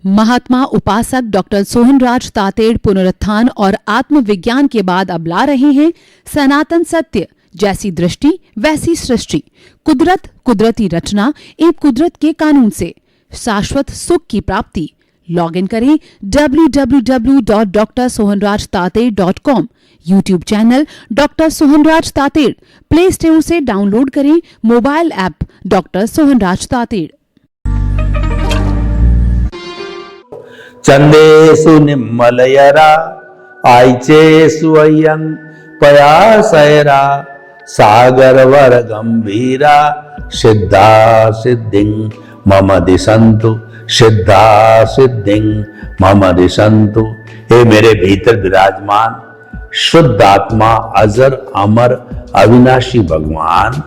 महात्मा उपासक डॉक्टर सोहनराज तातेड़ पुनरुत्थान और आत्मविज्ञान के बाद अब ला रहे हैं सनातन सत्य, जैसी दृष्टि वैसी सृष्टि, कुदरत, कुदरती रचना एवं कुदरत के कानून से शाश्वत सुख की प्राप्ति। लॉग इन करें www.drsohanrajtated.com, YouTube channel doctor Sohanraj Tated, play store से डाउनलोड करें mobile app doctor Sohanraj Tated. चंदेषु निम्मलयरा आयचेषु अयं पयासयरा सागरवर गंभीरा सिद्धा सिद्धिं मम दिशन्तु, सिद्धा सिद्धिं मम दिशन्तु। हे मेरे भीतर विराजमान शुद्ध आत्मा, अजर अमर अविनाशी भगवान,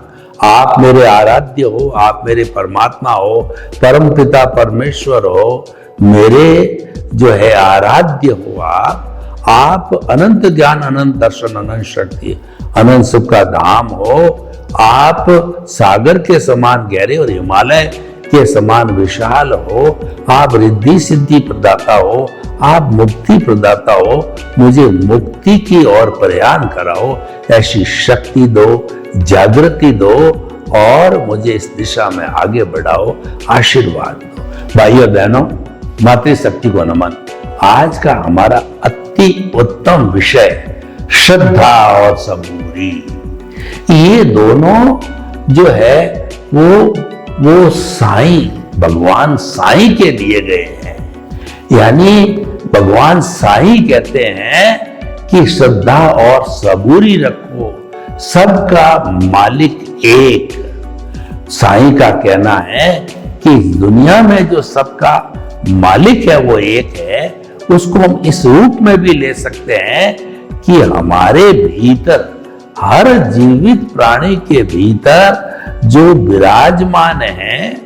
आप मेरे आराध्य हो, आप मेरे परमात्मा हो, परम पिता परमेश्वर हो, मेरे जो है आराध्य हो आप अनंत ज्ञान, अनंत दर्शन, अनंत शक्ति, अनंत सुख का धाम हो। आप सागर के समान गहरे और हिमालय के समान विशाल हो। आप रिद्धि सिद्धि प्रदाता हो, आप मुक्ति प्रदाता हो। मुझे मुक्ति की ओर प्रयाण कराओ, ऐसी शक्ति दो, जागृति दो और मुझे इस दिशा में आगे बढ़ाओ, आशीर्वाद दो। भाइयों बहनों, मातृशक्ति को नमन। आज का हमारा अति उत्तम विषय श्रद्धा और सबूरी। ये दोनों जो है वो साईं, भगवान साईं के दिए गए हैं। यानी भगवान साईं कहते हैं कि श्रद्धा और सबूरी रखो, सबका मालिक एक। साईं का कहना है कि दुनिया में जो सबका मालिक है वो एक है। उसको हम इस रूप में भी ले सकते हैं कि हमारे भीतर, हर जीवित प्राणी के भीतर जो विराजमान है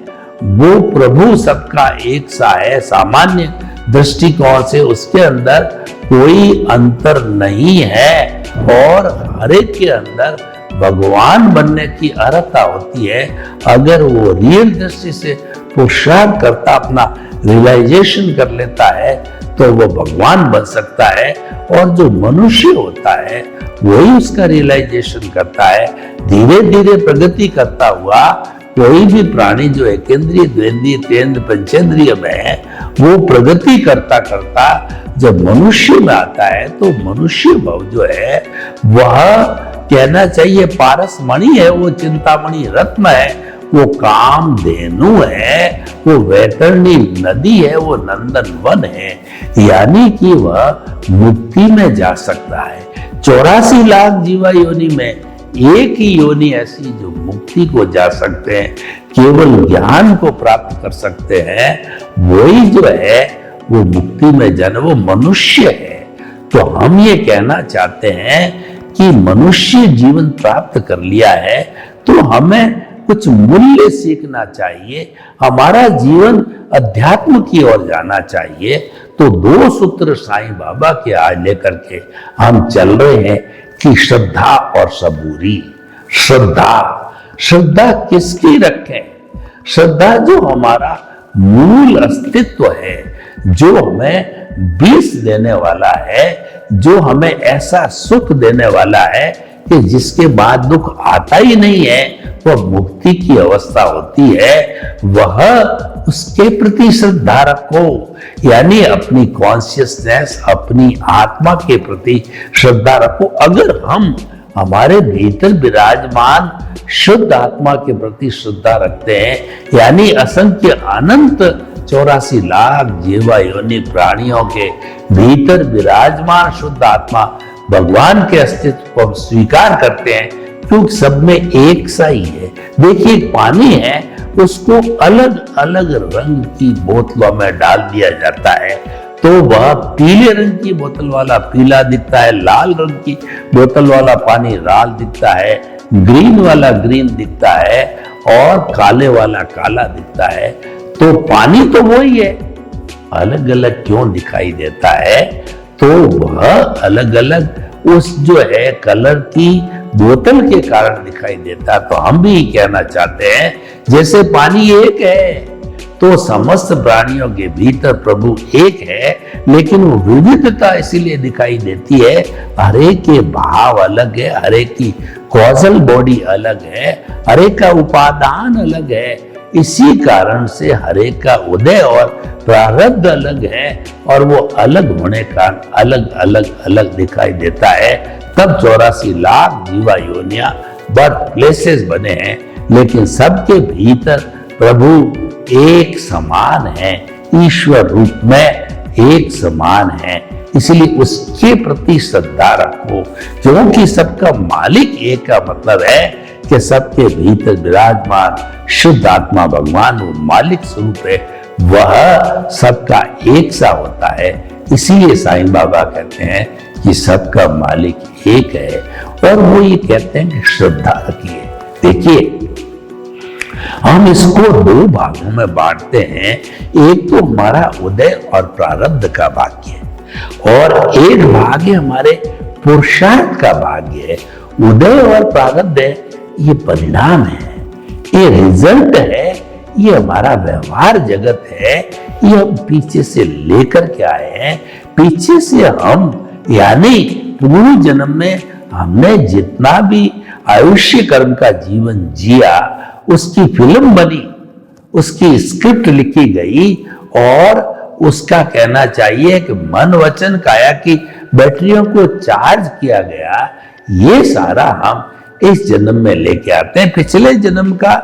वो प्रभु सबका एक सा है। सामान्य दृष्टिकोण से उसके अंदर कोई अंतर नहीं है और हर एक के अंदर भगवान बनने की अर्हता होती है। अगर वो रियल दृष्टि से पुरुषार्थ करता, अपना रियलाइजेशन कर लेता है तो वो भगवान बन सकता है। और जो मनुष्य होता है वही उसका रियलाइजेशन करता है। धीरे धीरे प्रगति करता हुआ कोई भी प्राणी जो एकेंद्रिय, द्वेंद्रिय, त्रिंद्र, पंचेंद्रिय में है वो प्रगति करता करता जब मनुष्य में आता है तो मनुष्य भाव जो है वह कहना चाहिए पारस मणि है, वो चिंतामणि रत्न है, वो कामधेनु है, वो वैतरणी नदी है, वो नंदन वन है। यानी कि वह मुक्ति में जा सकता है। 84 लाख जीवा योनि में एक ही योनि ऐसी जो मुक्ति को जा सकते हैं, केवल ज्ञान को प्राप्त कर सकते हैं। वही जो है वो मुक्ति में जाना, वो मनुष्य है। तो हम ये कहना चाहते हैं कि मनुष्य जीवन प्राप्त कर लिया है तो हमें कुछ मूल्य सीखना चाहिए। हमारा जीवन अध्यात्म की ओर जाना चाहिए। तो 2 सूत्र साईं बाबा के आज लेकर के हम चल रहे हैं कि श्रद्धा और सबूरी। श्रद्धा किसकी रखें? श्रद्धा जो हमारा मूल अस्तित्व है, जो हमें बीस देने वाला है, जो हमें ऐसा सुख देने वाला है कि जिसके बाद दुख आता ही नहीं है, वह मुक्ति की अवस्था होती है। वह उसके प्रति श्रद्धा रखो। यानी अपनी कॉन्शियसनेस, अपनी आत्मा के प्रति श्रद्धा रखो। अगर हम हमारे भीतर विराजमान शुद्ध आत्मा के प्रति श्रद्धा रखते हैं, यानी असंख्य अनंत 84 लाख जीवा योनि प्राणियों के भीतर विराजमान शुद्ध आत्मा भगवान के अस्तित्व को हम स्वीकार करते हैं, क्योंकि सब में एक सा ही है। देखिए पानी है, उसको अलग अलग रंग की बोतलों में डाल दिया जाता है तो वह पीले रंग की बोतल वाला पीला दिखता है, लाल रंग की बोतल वाला पानी लाल दिखता है, ग्रीन वाला ग्रीन दिखता है और काले वाला काला दिखता है। तो पानी तो वही है, अलग अलग क्यों दिखाई देता है? तो वह अलग अलग उस जो है कलर की बोतल के कारण दिखाई देता। तो हम भी कहना चाहते हैं जैसे पानी एक है तो समस्त प्राणियों के भीतर प्रभु एक है, लेकिन वो विविधता इसीलिए दिखाई देती है, हर एक के भाव अलग है, हर एक की कॉजल बॉडी अलग है, हर एक का उपादान अलग है। इसी कारण से हर एक का उदय और प्रारब्ध अलग है, और वो अलग होने का अलग अलग अलग दिखाई देता है। तब 84 लाख जीवा योनिया बर्थ प्लेसेस बने हैं, लेकिन सबके भीतर प्रभु एक समान है, ईश्वर रूप में एक समान है। इसलिए उसके प्रति श्रद्धा रखो, क्योंकि सबका मालिक एक का मतलब है कि सबके भीतर विराजमान शुद्ध आत्मा भगवान वो मालिक स्वरूप है, वह सबका एक सा होता है। इसीलिए साईं बाबा कहते हैं कि सबका मालिक एक है, और वो ये कहते हैं कि श्रद्धा रखिए। देखिए, हम इसको दो भागों में बांटते हैं। एक तो हमारा उदय और प्रारब्ध का भाग्य है, और एक भाग है हमारे पुरुषार्थ का भाग्य है। उदय और प्रारब्ध है, ये परिणाम है, ये रिजल्ट है, ये हमारा व्यवहार जगत है, ये हम पीछे से लेकर के आए हैं। पीछे से हम, यानी पूर्व जन्म में हमने जितना भी आयुष्य कर्म का जीवन जिया, उसकी फिल्म बनी, उसकी स्क्रिप्ट लिखी गई, और उसका कहना चाहिए कि मन वचन काया की बैटरियों को चार्ज किया गया। ये सारा हम इस जन्म में लेके आते हैं। पिछले जन्म का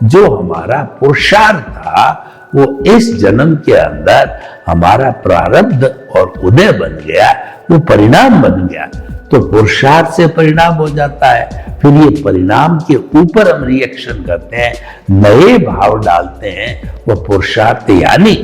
जो हमारा पुरुषार्थ था, वो इस जन्म के अंदर हमारा प्रारब्ध और उदय बन गया, वो परिणाम बन गया। तो पुरुषार्थ से परिणाम हो जाता है, फिर ये परिणाम के ऊपर हम रिएक्शन करते हैं, नए भाव डालते हैं। वो पुरुषार्थ यानी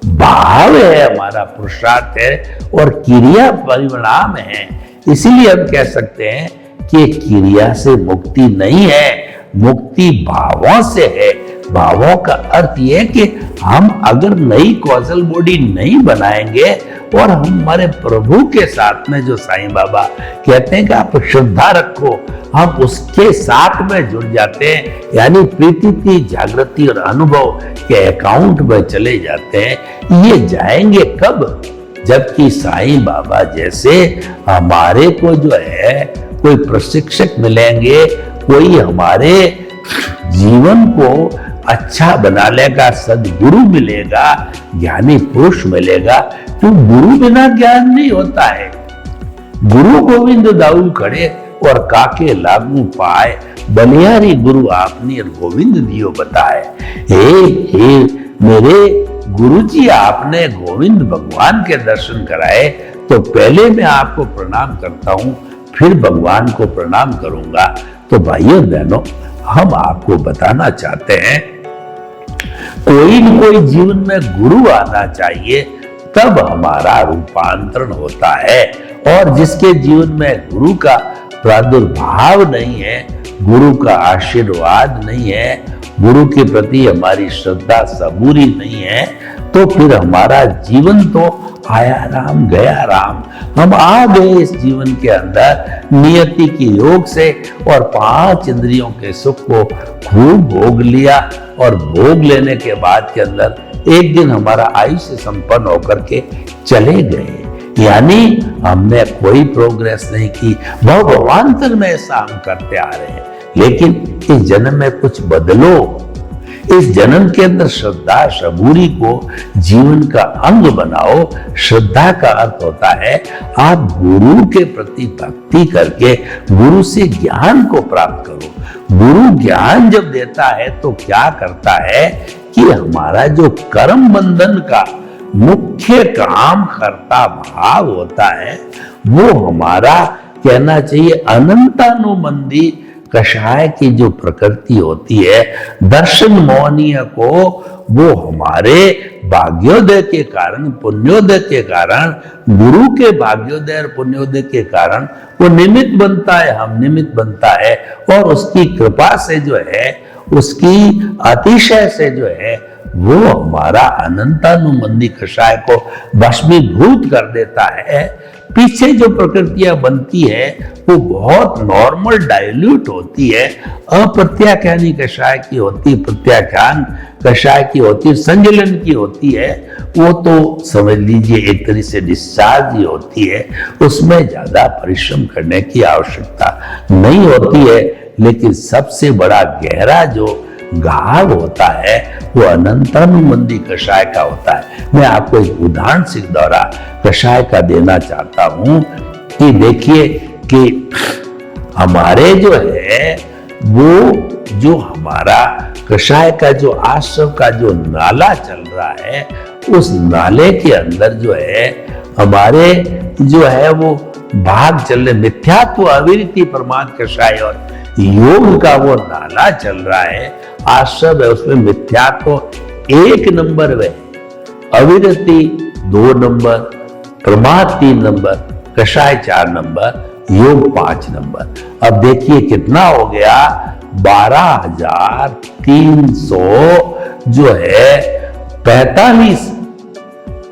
भाव है, हमारा पुरुषार्थ है, और क्रिया परिणाम है। इसीलिए हम कह सकते हैं कि क्रिया से मुक्ति नहीं है, मुक्ति भावों से है। भावों का अर्थ यह है कि हम अगर नई कॉजल बॉडी नहीं बनाएंगे, और हमारे प्रभु के साथ में जो साईं बाबा कहते हैं कि आप श्रद्धा रखो, हम उसके साथ में जुड़ जाते हैं, यानी प्रीति, जागृति और अनुभव के अकाउंट में चले जाते हैं। ये जाएंगे कब? जबकि साईं बाबा जैसे हमारे को जो है कोई प्रशिक्षक मिलेंगे, कोई हमारे जीवन को अच्छा बनाने का सदगुरु मिलेगा, ज्ञानी पुरुष मिलेगा। तो गुरु बिना ज्ञान नहीं होता है। गुरु गोविंद दाऊ खड़े और काके लागू पाए, बलियारी गुरु आपने गोविंद दियो बताए। हे मेरे गुरु जी, आपने गोविंद भगवान के दर्शन कराए, तो पहले मैं आपको प्रणाम करता हूं, फिर भगवान को प्रणाम करूंगा। तो भाइयों बहनों, हम आपको बताना चाहते हैं, कोई न कोई जीवन में गुरु आना चाहिए, तब हमारा रूपांतरण होता है। और जिसके जीवन में गुरु का प्रादुर्भाव नहीं है, गुरु का आशीर्वाद नहीं है, गुरु के प्रति हमारी श्रद्धा सबूरी नहीं है, तो फिर हमारा जीवन तो आया राम गया राम। हम आ गए इस जीवन के अंदर नियति के योग से, और 5 इंद्रियों के सुख को खूब भोग लिया, और भोग लेने के बाद के अंदर एक दिन हमारा आयुष्य संपन्न होकर के चले गए। यानी हमने कोई प्रोग्रेस नहीं की, भवांतर में ऐसा हम करते आ रहे हैं। लेकिन इस जन्म में कुछ बदलो, इस जन्म के अंदर श्रद्धा सबूरी को जीवन का अंग बनाओ। श्रद्धा का अर्थ होता है आप गुरु के प्रति भक्ति करके गुरु से ज्ञान को प्राप्त करो। गुरु ज्ञान जब देता है तो क्या करता है कि हमारा जो कर्म बंधन का मुख्य काम करता भाव होता है, वो हमारा कहना चाहिए अनंतानुबंधी कषाय की जो प्रकृति होती है, दर्शन मोहनीय को, वो हमारे भाग्योदय के कारण, पुण्योदय के कारण, गुरु के भाग्योदय और पुण्योदय के कारण वो निमित्त बनता है, हम निमित्त बनता है। और उसकी कृपा से जो है, उसकी अतिशय से जो है, वो हमारा अनंतानुबंधी कषाय को भस्मीभूत कर देता है। पीछे जो प्रकृतियां बनती है वो बहुत नॉर्मल डाइल्यूट होती है, अप्रत्याख्यानी कषाय की होती है, प्रत्याख्यान कषाय की होती है, संजलन की होती है, वो तो समझ लीजिए एक तरह से डिस्चार्ज ही होती है, उसमें ज्यादा परिश्रम करने की आवश्यकता नहीं होती है। लेकिन सबसे बड़ा गहरा जो घाव होता है वो अनंतानुबंधी कषाय का होता है। मैं आपको एक उदाहरण से द्वारा कषाय का देना चाहता हूं कि देखिए कि हमारे जो है वो जो हमारा कषाय का जो आश्रम का जो नाला चल रहा है, उस नाले के अंदर जो है हमारे जो है वो भाग चल रहे, मिथ्यात्व अविरति प्रमाद कषाय और योग का वो नाला चल रहा है, आश्रम है, उसमें मिथ्यात्व 1 नंबर में, अविरति 2 नंबर, प्रमाद 3 नंबर, कषाय 4 नंबर, योग 5 नंबर। अब देखिए कितना हो गया, 12,300 जो है 45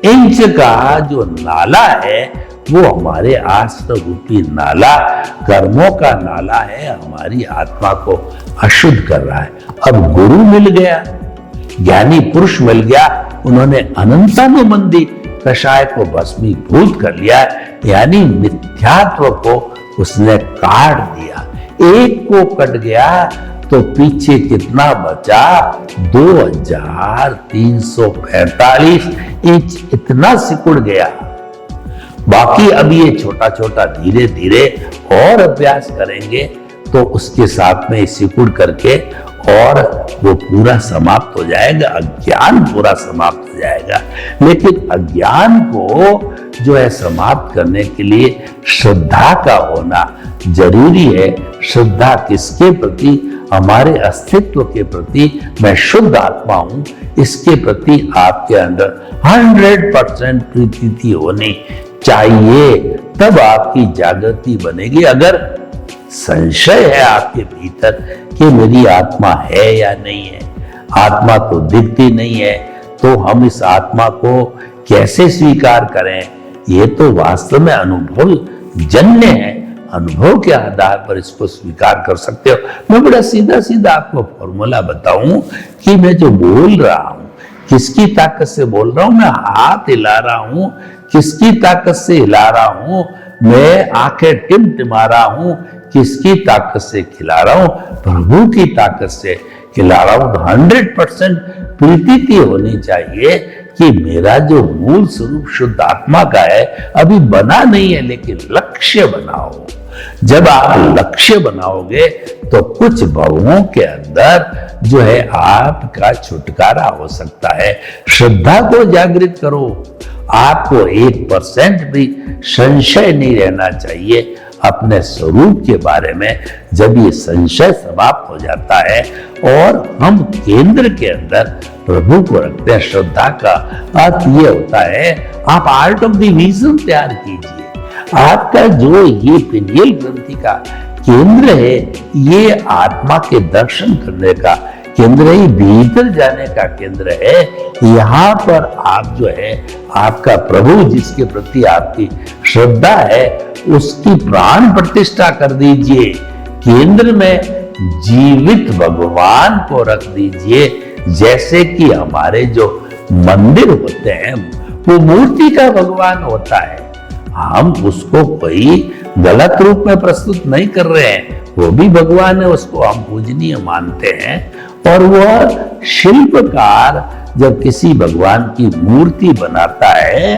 इंच का जो नाला है वो हमारे आश्रम रूपी नाला, कर्मों का नाला है, हमारी आत्मा को अशुद्ध कर रहा है। अब गुरु मिल गया, ज्ञानी पुरुष मिल गया, उन्होंने अनंतानुबंधी कषाय को भस्मीभूत कर लिया, यानी मिथ्यात्व को उसने काट दिया। एक को कट गया तो पीछे कितना बचा, 2,345 इंच इतना सिकुड़ गया। बाकी अब ये छोटा छोटा धीरे धीरे और अभ्यास करेंगे तो उसके साथ में सिकुड़ करके और वो पूरा समाप्त हो जाएगा, अज्ञान पूरा समाप्त हो जाएगा। लेकिन अज्ञान को जो है समाप्त करने के लिए श्रद्धा का होना जरूरी है। श्रद्धा किसके प्रति, हमारे अस्तित्व के प्रति, मैं शुद्ध आत्मा हूं, इसके प्रति आपके अंदर 100% प्रीति होनी चाहिए, तब आपकी जागृति बनेगी। अगर संशय है आपके भीतर कि मेरी आत्मा है या नहीं है, आत्मा तो दिखती नहीं है, तो हम इस आत्मा को कैसे स्वीकार करें? ये तो वास्तव में अनुभव जन्य है, अनुभव के आधार पर इसको स्वीकार कर सकते हो। मैं बड़ा सीधा सीधा आपको फॉर्मूला बताऊं कि मैं जो बोल रहा हूं किसकी ताकत से बोल रहा हूं, मैं हाथ हिला रहा हूं किसकी ताकत से हिला रहा हूं, मैं आंखें टिमटिमा रहा हूं किसकी ताकत से खिला रहा हूं, प्रभु की ताकत से खिला रहा हूं। 100% प्रीति होनी चाहिए कि मेरा जो मूल स्वरूप शुद्ध आत्मा का है अभी बना नहीं है, लेकिन लक्ष्य बनाओ। जब आप लक्ष्य बनाओगे तो कुछ भवों के अंदर जो है आपका छुटकारा हो सकता है। श्रद्धा को जागृत करो, आपको 1% भी संशय नहीं रहना चाहिए अपने स्वरूप के बारे में। जब ये संशय समाप्त हो जाता है और हम केंद्र के अंदर प्रभु को रखते हैं, श्रद्धा का अर्थ ये होता है आप आर्ट ऑफ द विजन तैयार कीजिए। आपका जो ये पिनियल ग्रंथि का केंद्र है, ये आत्मा के दर्शन करने का केंद्र है, भीतर जाने का केंद्र है। यहाँ पर आप जो है आपका प्रभु जिसके प्रति आपकी श्रद्धा है उसकी प्राण प्रतिष्ठा कर दीजिए। केंद्र में जीवित भगवान को रख दीजिए। जैसे कि हमारे जो मंदिर होते हैं वो मूर्ति का भगवान होता है, हम उसको कोई गलत रूप में प्रस्तुत नहीं कर रहे हैं, वो भी भगवान है, उसको हम पूजनीय मानते हैं। और वह शिल्पकार जब किसी भगवान की मूर्ति बनाता है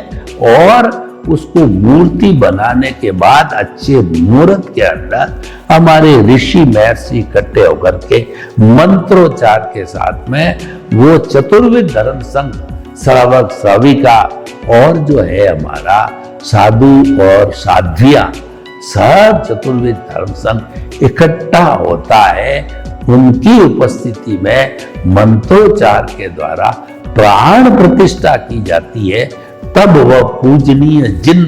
और उसको मूर्ति बनाने के बाद अच्छे मुहूर्त के अंदर हमारे ऋषि महर्षि इकट्ठे होकर के मंत्रोच्चार के साथ में वो चतुर्विध धर्म संघ श्रावक श्राविका और जो है हमारा साधु और साध्वियां सब चतुर्विध धर्म संघ इकट्ठा होता है। उनकी उपस्थिति में मंत्रोच्चार के द्वारा प्राण प्रतिष्ठा की जाती है, तब वह पूजनीय जिन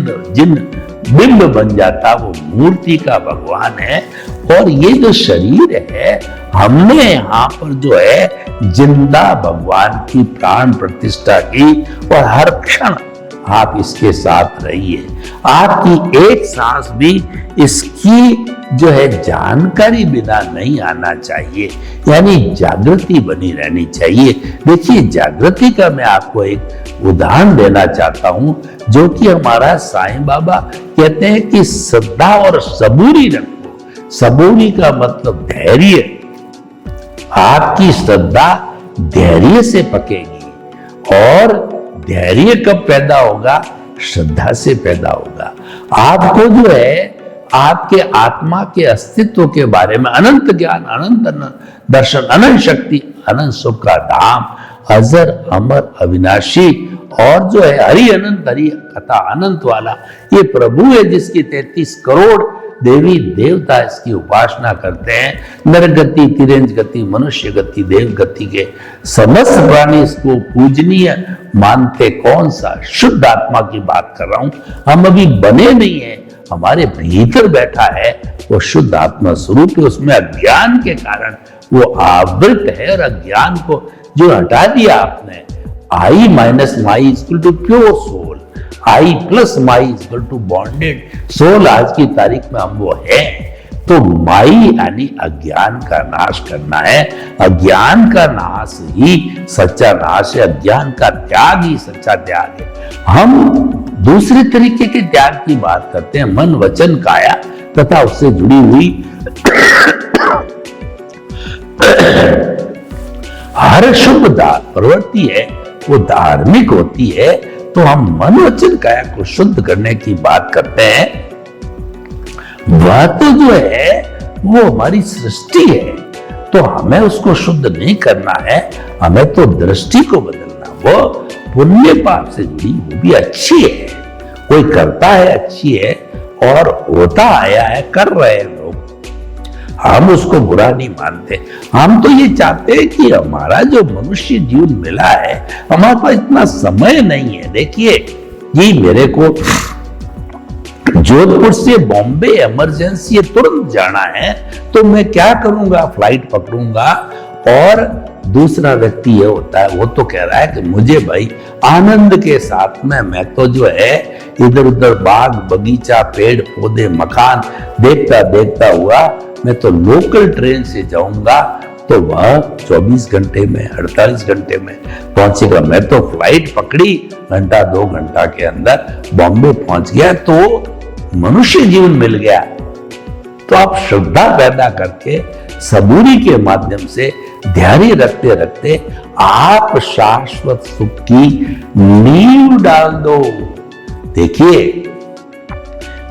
बिंब बन जाता, वो मूर्ति का भगवान है। और ये जो शरीर है हमने यहाँ पर जो है जिंदा भगवान की प्राण प्रतिष्ठा की और हर क्षण आप इसके साथ रहिए। आपकी एक सांस भी इसकी जो है जानकारी बिना नहीं आना चाहिए, यानी जागृति बनी रहनी चाहिए। देखिए, जागृति का मैं आपको एक उदाहरण देना चाहता हूं, जो कि हमारा साईं बाबा कहते हैं कि श्रद्धा और सबूरी रखो। सबूरी का मतलब धैर्य। आपकी श्रद्धा धैर्य से पकेगी, और धैर्य कब पैदा होगा? श्रद्धा से पैदा होगा। आपको जो है आपके आत्मा के अस्तित्व के बारे में अनंत ज्ञान, अनंत दर्शन, अनंत शक्ति, अनंत सुख का धाम, अजर अमर अविनाशी, और जो है हरि अनंत, हरि कथा अनंत वाला ये प्रभु है, जिसकी 33 करोड़ देवी देवता इसकी उपासना करते हैं। नर गति, तिरंज गति, मनुष्य गति, देव गति के समस्त प्राणी इसको पूजनीय मानते। कौन सा? शुद्ध आत्मा की बात कर रहा हूं। हम अभी बने नहीं है, हमारे भीतर बैठा है वो शुद्ध आत्मा स्वरूप है। उसमें अज्ञान के कारण वो आवृत है, और अज्ञान को जो हटा दिया आपने, I minus my equal to pure soul, I plus my equal to bonded soul. आज की तारीख में हम वो है। तो माई यानी अज्ञान का नाश करना है। अज्ञान का नाश ही सच्चा नाश है, अज्ञान का त्याग ही सच्चा त्याग है। हम दूसरे तरीके के त्याग की बात करते हैं, मन वचन काया तथा उससे जुड़ी हुई हर शुभ प्रवृत्ति है वो धार्मिक होती है। तो हम मन वचन काया को शुद्ध करने की बात करते हैं। वह तो जो है वो हमारी सृष्टि है, तो हमें उसको शुद्ध नहीं करना है, हमें तो दृष्टि को बदलना। वो पुण्य पाप से जुड़ी, वो भी अच्छी है, कोई करता है अच्छी है, और होता आया है, कर रहे हैं लोग, हम उसको बुरा नहीं मानते। हम तो ये चाहते हैं कि हमारा जो मनुष्य जीवन मिला है, हमारे पास इतना समय नहीं है। देखिए जी, मेरे को जोधपुर से बॉम्बे इमरजेंसी तुरंत जाना है, तो मैं क्या करूंगा? फ्लाइट पकड़ूंगा। और दूसरा व्यक्ति ये होता है, वो तो कह रहा है कि मुझे भाई आनंद के साथ में, मैं तो जो है इधर उधर बाग बगीचा, पेड़ पौधे, मकान देखता देखता हुआ मैं तो लोकल ट्रेन से जाऊंगा, तो वह 24 घंटे में, 48 घंटे में पहुंचेगा। मैं तो फ्लाइट पकड़ी, घंटा 2 घंटा के अंदर बॉम्बे पहुंच गया, तो मनुष्य जीवन मिल गया। तो आप श्रद्धा पैदा करके सबूरी के माध्यम से धैर्य रखते रखते आप शाश्वत सुख की नींव डाल दो। देखिए,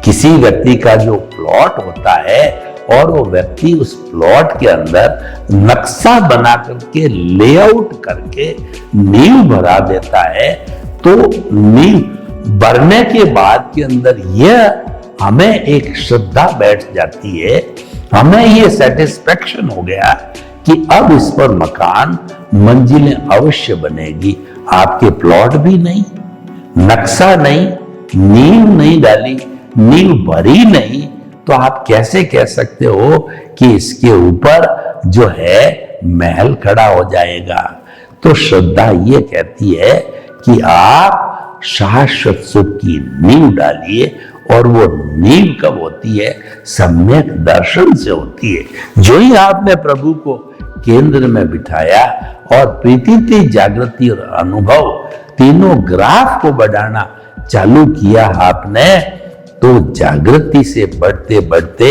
किसी व्यक्ति का जो प्लॉट होता है और वो व्यक्ति उस प्लॉट के अंदर नक्शा बना करके, लेआउट करके नींव भरा देता है, तो नींव भरने के बाद के अंदर यह हमें एक श्रद्धा बैठ जाती है, हमें ये सेटिस्फेक्शन हो गया कि अब इस पर मकान, मंजिलें अवश्य बनेगी। आपके प्लॉट भी नहीं, नक्शा नहीं, नींव नहीं डाली, नींव भरी नहीं, तो आप कैसे कह सकते हो कि इसके ऊपर जो है महल खड़ा हो जाएगा? तो श्रद्धा ये कहती है कि आप शाश्वत सुख की नींव डालिए, और वो नींव कब होती है? सम्यक दर्शन से होती है। जो ही आपने प्रभु को केंद्र में बिठाया और प्रीति, जागृति और अनुभव तीनों ग्राफ को बढ़ाना चालू किया आपने, तो जागृति से बढ़ते बढ़ते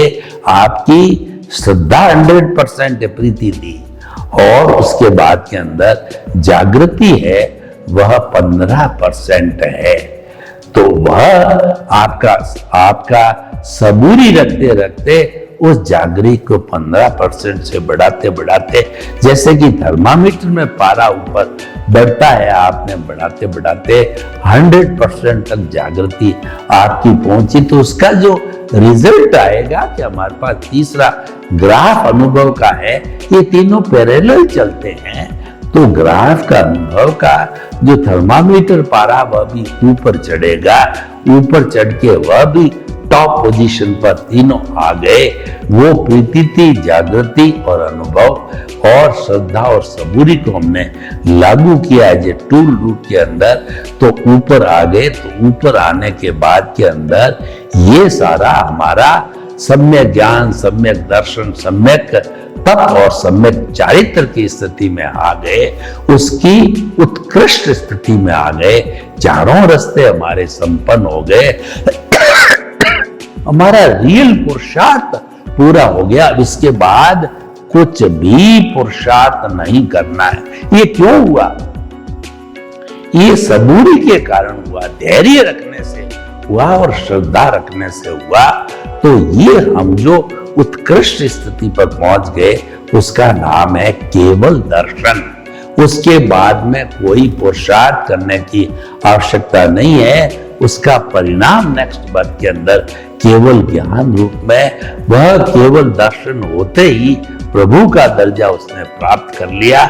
आपकी श्रद्धा 100% प्रीति थी, और उसके बाद के अंदर जागृति है वह 15% है। तो वह आपका सबूरी रखते रखते उस जागृति को 15% से बढ़ाते बढ़ाते, जैसे कि थर्मामीटर में पारा ऊपर बढ़ता है, आपने बढ़ाते बढ़ाते 100% तक जागृति आपकी पहुंची, तो उसका जो रिजल्ट आएगा कि हमारे पास तीसरा ग्राफ अनुभव का है, ये तीनों पैरेलल चलते हैं, तो ग्राफ का अनुभव का जो थर्मामीटर पारा वह भी ऊपर चढ़ेगा, ऊपर चढ़ के वह भी टॉप पोजीशन पर तीनों आ गए। वो प्रीति, जागृति और अनुभव और श्रद्धा और सबूरी को हमने लागू किया एज ए टूल रूट के अंदर, तो ऊपर आ गए। तो ऊपर आने के बाद के अंदर ये सारा हमारा सम्यक ज्ञान, सम्यक दर्शन, सम्यक तप और सम्यक चारित्र की स्थिति में आ गए, उसकी उत्कृष्ट स्थिति में आ गए। चारों रास्ते हमारे संपन्न हो गए, हमारा रियल पुरुषार्थ पूरा हो गया। अब इसके बाद कुछ भी पुरुषार्थ नहीं करना है। ये क्यों हुआ? ये सबूरी के कारण हुआ, धैर्य रखने से हुआ और श्रद्धा रखने से हुआ। तो ये हम जो उत्कृष्ट स्थिति पर पहुंच गए, उसका नाम है केवल दर्शन। उसके बाद में कोई पुरुषार्थ करने की आवश्यकता नहीं है। उसका परिणाम नेक्स्ट बर्थ के अंदर केवल ज्ञान रूप में, वह केवल दर्शन होते ही प्रभु का दर्जा उसने प्राप्त कर लिया।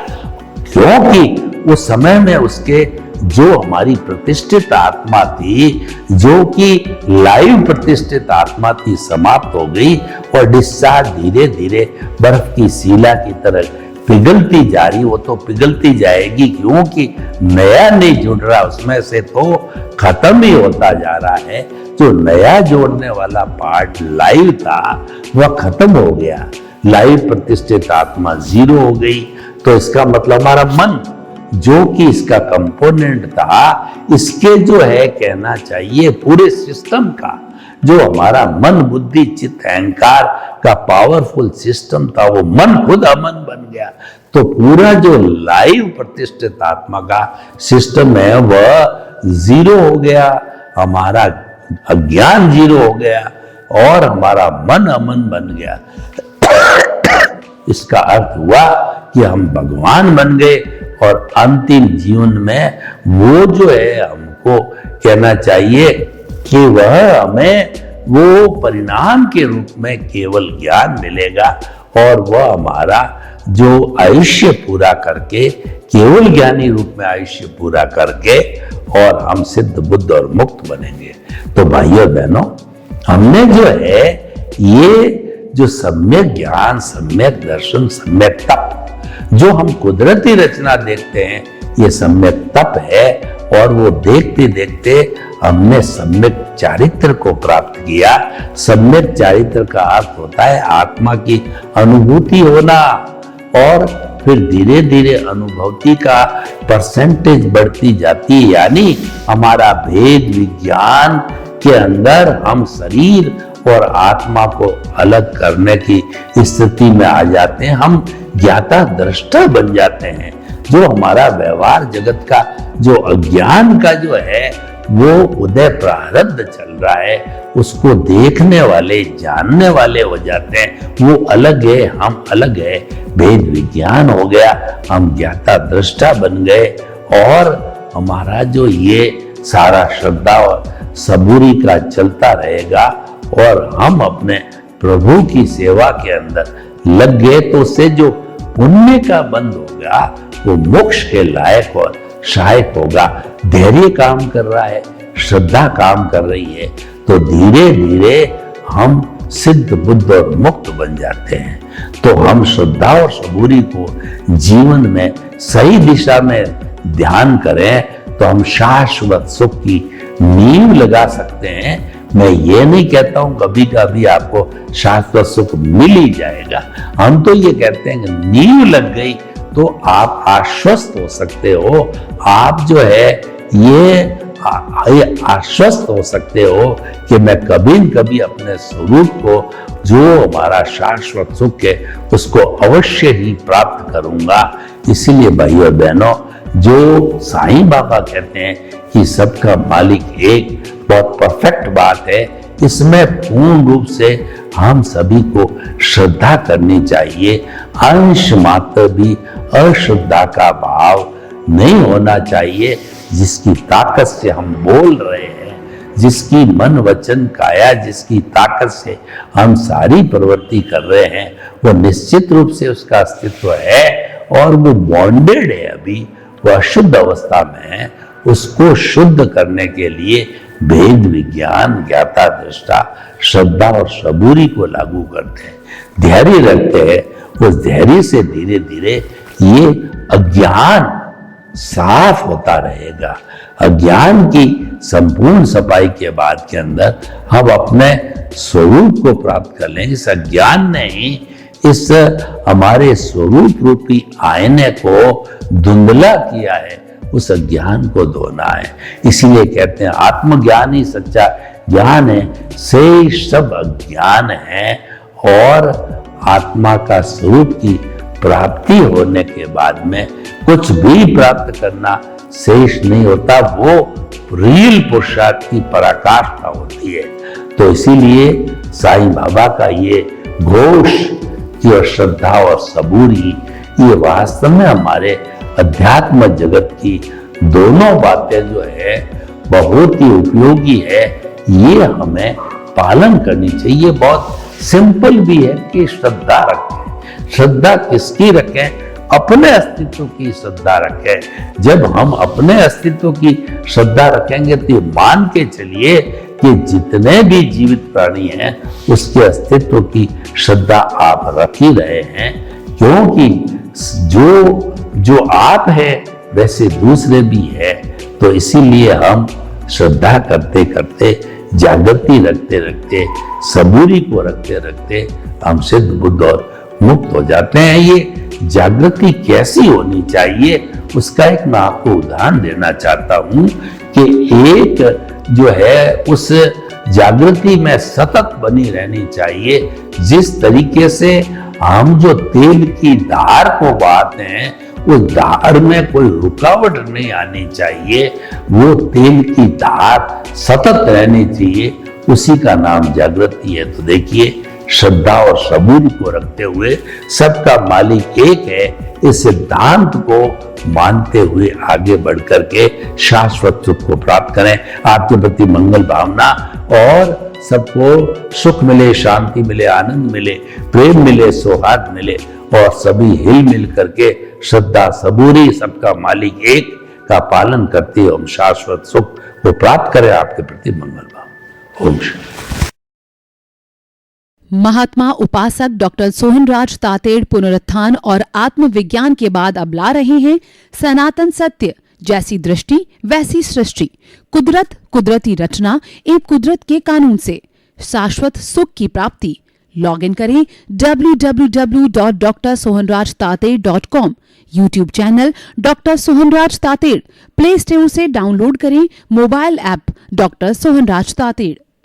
क्योंकि उस समय में उसके जो हमारी प्रतिष्ठित आत्मा थी, जो कि लाइव प्रतिष्ठित आत्मा थी, समाप्त हो गई और डिस्चार्ज धीरे धीरे बर्फ की सीला की तरह पिघलती जा रही। वो तो पिघलती जाएगी क्योंकि नया नहीं जुड़ रहा, उसमें से तो खत्म ही होता जा रहा है। जो नया जोड़ने वाला पार्ट लाइव था वह खत्म हो गया, लाइव प्रतिष्ठित आत्मा जीरो हो गई। तो इसका मतलब हमारा मन जो कि इसका कंपोनेंट था, इसके जो है कहना चाहिए पूरे सिस्टम का, जो हमारा मन, बुद्धि, चित्त, अहंकार का पावरफुल सिस्टम था, वो मन खुद अमन बन गया। तो पूरा जो लाइव प्रतिष्ठित आत्मा का सिस्टम है वह जीरो हो गया, हमारा अज्ञान जीरो हो गया और हमारा मन अमन बन गया। इसका अर्थ हुआ कि हम भगवान बन गए और अंतिम जीवन में वो जो है हमको कहना चाहिए कि वह हमें वो परिणाम के रूप में केवल ज्ञान मिलेगा और वह हमारा जो आयुष्य पूरा करके, केवल ज्ञानी रूप में आयुष्य पूरा करके और हम सिद्ध, बुद्ध और मुक्त बनेंगे। तो भाइयों बहनों, हमने जो है ये जो सम्यक ज्ञान, सम्यक दर्शन, सम्यक तप, जो हम कुदरती रचना देखते हैं, ये सम्यक तप है। और वो देखते देखते हमने सम्यक चारित्र को प्राप्त किया। सम्यक चारित्र का अर्थ होता है आत्मा की अनुभूति होना, और फिर धीरे धीरे अनुभूति का परसेंटेज बढ़ती जाती है। यानी हमारा भेद विज्ञान के अंदर हम शरीर और आत्मा को अलग करने की स्थिति में आ जाते हैं। हम ज्ञाता दृष्टा बन जाते हैं। जो हमारा व्यवहार जगत का जो अज्ञान का जो है वो उदय प्रारब्ध चल रहा है, उसको देखने वाले, जानने वाले हो जाते हैं। वो अलग है, हम अलग है, भेद विज्ञान हो गया, हम ज्ञाता दृष्टा बन गए। और हमारा जो ये सारा श्रद्धा और सबूरी का चलता रहेगा और हम अपने प्रभु की सेवा के अंदर लग गए, तो उससे जो पुण्य का बंध होगा वो मोक्ष के लायक और सहायक होगा। धैर्य काम कर रहा है, श्रद्धा काम कर रही है, तो धीरे धीरे हम सिद्ध, बुद्ध और मुक्त बन जाते हैं। तो हम श्रद्धा और सबूरी को जीवन में सही दिशा में ध्यान करें तो हम शाश्वत सुख की नींव लगा सकते हैं। मैं ये नहीं कहता हूं कभी कभी आपको शाश्वत सुख मिल ही जाएगा। हम तो ये कहते हैं कि नींव लग गई तो आप आश्वस्त हो सकते हो। आप जो है ये आश्वस्त हो सकते हो कि मैं कभी न कभी अपने स्वरूप को, जो हमारा शाश्वत सुख है, उसको अवश्य ही प्राप्त करूंगा। इसीलिए भाइयों बहनों, जो साईं बाबा कहते हैं कि सबका मालिक एक, बहुत परफेक्ट बात है। इसमें पूर्ण रूप से हम सभी को श्रद्धा करनी चाहिए। अंश मात्र भी अश्रद्धा का भाव नहीं होना चाहिए। जिसकी ताकत से हम बोल रहे हैं, जिसकी मन वचन काया, जिसकी ताकत से हम सारी प्रवृत्ति कर रहे हैं, वो निश्चित रूप से उसका अस्तित्व है और वो बॉन्डेड है, अभी वो अशुद्ध अवस्था में है। उसको शुद्ध करने के लिए भेद विज्ञान ज्ञाता दृष्टा श्रद्धा और सबूरी को लागू करते हैं, धैर्य रखते हैं, उस धैर्य से धीरे धीरे ये अज्ञान साफ होता रहेगा। अज्ञान की संपूर्ण सफाई के बाद के अंदर हम अपने स्वरूप को प्राप्त कर लेंगे। इस अज्ञान ने ही इस हमारे स्वरूप रूपी आईने को धुंधला किया है, उस अज्ञान को धोना है। इसीलिए कहते हैं आत्मज्ञान ही सच्चा ज्ञान है, से सब अज्ञान है। और आत्मा का स्वरूप की प्राप्ति होने के बाद में कुछ भी प्राप्त करना शेष नहीं होता, वो रियल पुरुषार्थ की पराकाष्ठा होती है। तो इसीलिए साईं बाबा का ये घोष की और श्रद्धा और सबूरी, ये वास्तव में हमारे अध्यात्म जगत की दोनों बातें जो है बहुत ही उपयोगी है। ये हमें पालन करनी चाहिए। बहुत सिंपल भी है कि श्रद्धा रखें। श्रद्धा किसकी रखें? अपने अस्तित्व की श्रद्धा रखें। जब हम अपने अस्तित्व की श्रद्धा रखेंगे तो मान के चलिए कि जितने भी जीवित प्राणी हैं उसके अस्तित्व की श्रद्धा आप रख ही रहे हैं, क्योंकि जो आप है वैसे दूसरे भी है। तो इसीलिए हम श्रद्धा करते करते, जागृति रखते रखते, सबूरी को रखते रखते हम सिद्ध बुद्ध और मुक्त हो जाते हैं। ये जागृति कैसी होनी चाहिए उसका एक मैं आपको उदाहरण देना चाहता हूं कि एक जो है उस जागृति में सतत बनी रहनी चाहिए। जिस तरीके से हम जो तेल की धार को बहाते हैं उस धार में कोई रुकावट नहीं आनी चाहिए, वो तेल की धार सतत रहनी चाहिए, उसी का नाम जागृति है। तो देखिए, श्रद्धा और सबूरी को रखते हुए सबका मालिक एक है, इस सिद्धांत को मानते हुए आगे बढ़ करके शाश्वत सुख को प्राप्त करें। आपके प्रति मंगल भावना और सबको सुख मिले, शांति मिले, आनंद मिले, प्रेम मिले, सौहार्द मिले और सभी हिल मिल करके श्रद्धा सबूरी सबका मालिक एक का पालन करते हम शाश्वत सुख को प्राप्त करें। आपके प्रति मंगल भाव। ओम शांति। महात्मा उपासक डॉक्टर सोहनराज तातेड़ पुनरुत्थान और आत्मविज्ञान के बाद अब ला रहे हैं सनातन सत्य, जैसी दृष्टि वैसी सृष्टि, कुदरत, कुदरती रचना एवं कुदरत के कानून से शाश्वत सुख की प्राप्ति। लॉग इन करें www.drsohanrajtater.com, YouTube channel doctor Sohanraj Tated, play store से डाउनलोड करें mobile app doctor Sohanraj Tated.